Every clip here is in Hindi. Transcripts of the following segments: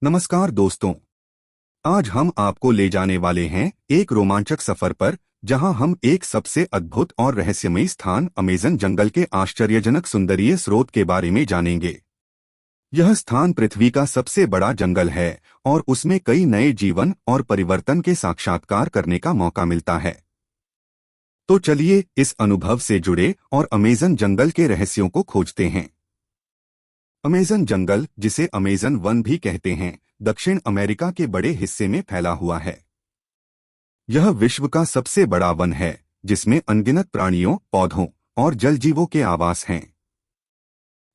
नमस्कार दोस्तों। आज हम आपको ले जाने वाले हैं एक रोमांचक सफर पर, जहां हम एक सबसे अद्भुत और रहस्यमयी स्थान अमेज़न जंगल के आश्चर्यजनक सुंदरीय स्रोत के बारे में जानेंगे। यह स्थान पृथ्वी का सबसे बड़ा जंगल है और उसमें कई नए जीवन और परिवर्तन के साक्षात्कार करने का मौका मिलता है। तो चलिए इस अनुभव से जुड़े और अमेज़न जंगल के रहस्यों को खोजते हैं। अमेज़न जंगल, जिसे अमेज़न वन भी कहते हैं, दक्षिण अमेरिका के बड़े हिस्से में फैला हुआ है। यह विश्व का सबसे बड़ा वन है, जिसमें अनगिनत प्राणियों, पौधों और जलजीवों के आवास हैं।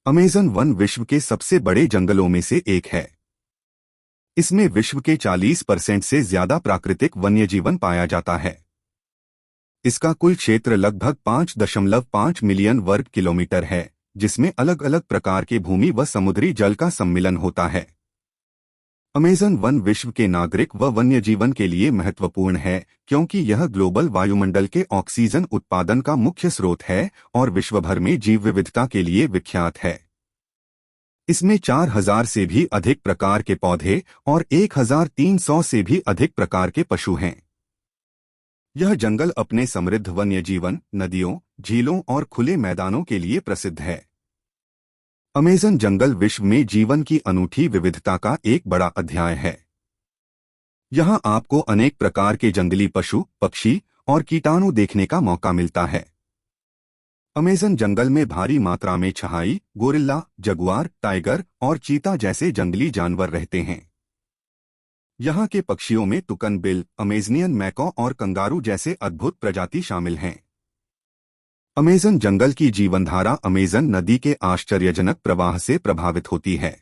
अमेज़न वन विश्व के सबसे बड़े जंगलों में से एक है। इसमें विश्व के 40% से ज्यादा प्राकृतिक वन्यजीवन पाया जाता है। इसका कुल क्षेत्र लगभग 5.5 मिलियन वर्ग किलोमीटर है, जिसमें अलग अलग प्रकार के भूमि व समुद्री जल का सम्मिलन होता है। अमेज़न वन विश्व के नागरिक व वन्यजीवन के लिए महत्वपूर्ण है, क्योंकि यह ग्लोबल वायुमंडल के ऑक्सीजन उत्पादन का मुख्य स्रोत है और विश्व भर में जीव विविधता के लिए विख्यात है। इसमें 4000 से भी अधिक प्रकार के पौधे और 1300 से भी अधिक प्रकार के पशु हैं। यह जंगल अपने समृद्ध वन्यजीवन, नदियों, झीलों और खुले मैदानों के लिए प्रसिद्ध है। अमेज़न जंगल विश्व में जीवन की अनूठी विविधता का एक बड़ा अध्याय है। यहाँ आपको अनेक प्रकार के जंगली पशु, पक्षी और कीटाणु देखने का मौका मिलता है। अमेज़न जंगल में भारी मात्रा में छहाई, गोरिल्ला, जगुआर, टाइगर और चीता जैसे जंगली जानवर रहते हैं। यहाँ के पक्षियों में तुकनबिल, अमेज़नियन मैकॉ और कंगारू जैसे अद्भुत प्रजाति शामिल हैं। अमेज़न जंगल की जीवनधारा अमेज़न नदी के आश्चर्यजनक प्रवाह से प्रभावित होती है।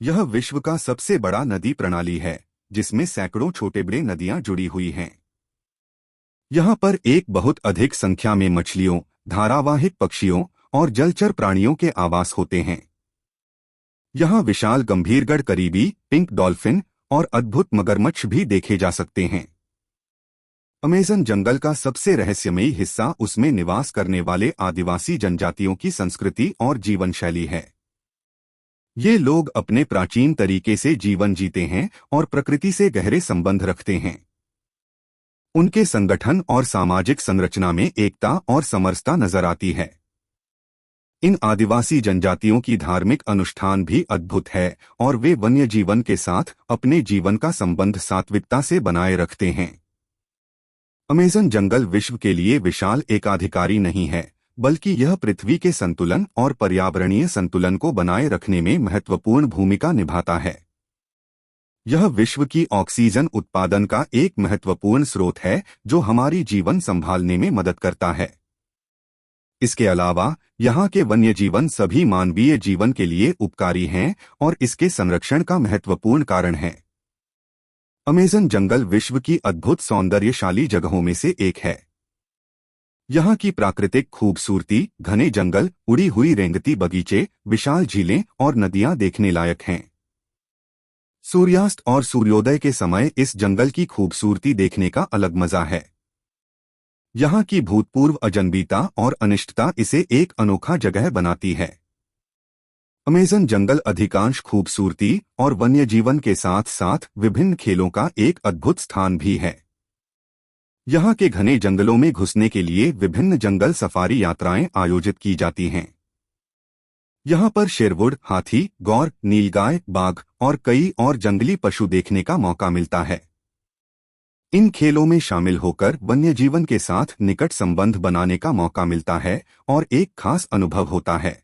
यह विश्व का सबसे बड़ा नदी प्रणाली है, जिसमें सैकड़ों छोटे बड़े नदियां जुड़ी हुई हैं। यहाँ पर एक बहुत अधिक संख्या में मछलियों, धारावाहिक पक्षियों और जलचर प्राणियों के आवास होते हैं। यहाँ विशाल गंभीरगढ़ करीबी, पिंक डॉल्फिन और अद्भुत मगरमच्छ भी देखे जा सकते हैं। अमेज़न जंगल का सबसे रहस्यमयी हिस्सा उसमें निवास करने वाले आदिवासी जनजातियों की संस्कृति और जीवन शैली है। ये लोग अपने प्राचीन तरीके से जीवन जीते हैं और प्रकृति से गहरे संबंध रखते हैं। उनके संगठन और सामाजिक संरचना में एकता और समरसता नजर आती है। इन आदिवासी जनजातियों की धार्मिक अनुष्ठान भी अद्भुत है और वे वन्य जीवन के साथ अपने जीवन का संबंध सात्विकता से बनाए रखते हैं। अमेज़न जंगल विश्व के लिए विशाल एकाधिकारी नहीं है, बल्कि यह पृथ्वी के संतुलन और पर्यावरणीय संतुलन को बनाए रखने में महत्वपूर्ण भूमिका निभाता है। यह विश्व की ऑक्सीजन उत्पादन का एक महत्वपूर्ण स्रोत है, जो हमारी जीवन संभालने में मदद करता है। इसके अलावा यहाँ के वन्यजीवन सभी मानवीय जीवन के लिए उपकारी हैं और इसके संरक्षण का महत्वपूर्ण कारण है। अमेज़न जंगल विश्व की अद्भुत सौंदर्यशाली जगहों में से एक है। यहाँ की प्राकृतिक खूबसूरती, घने जंगल, उड़ी हुई रेंगती बगीचे, विशाल झीलें और नदियाँ देखने लायक हैं। सूर्यास्त और सूर्योदय के समय इस जंगल की खूबसूरती देखने का अलग मजा है। यहाँ की भूतपूर्व अजनबीता और अनिष्टता इसे एक अनोखा जगह बनाती है। अमेज़न जंगल अधिकांश खूबसूरती और वन्यजीवन के साथ साथ विभिन्न खेलों का एक अद्भुत स्थान भी है। यहाँ के घने जंगलों में घुसने के लिए विभिन्न जंगल सफारी यात्राएं आयोजित की जाती हैं। यहाँ पर शेरवुड, हाथी, गौर, नीलगाय, बाघ और कई और जंगली पशु देखने का मौका मिलता है। इन खेलों में शामिल होकर वन्यजीवन के साथ निकट संबंध बनाने का मौका मिलता है और एक खास अनुभव होता है।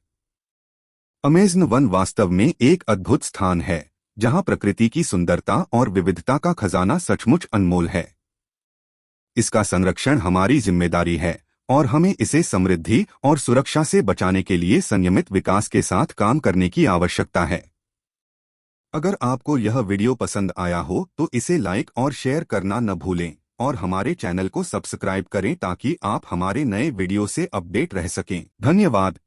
अमेज़न वन वास्तव में एक अद्भुत स्थान है, जहां प्रकृति की सुंदरता और विविधता का खजाना सचमुच अनमोल है। इसका संरक्षण हमारी जिम्मेदारी है और हमें इसे समृद्धि और सुरक्षा से बचाने के लिए संयमित विकास के साथ काम करने की आवश्यकता है। अगर आपको यह वीडियो पसंद आया हो तो इसे लाइक और शेयर करना न भूलें और हमारे चैनल को सब्सक्राइब करें ताकि आप हमारे नए वीडियो से अपडेट रह सकें। धन्यवाद।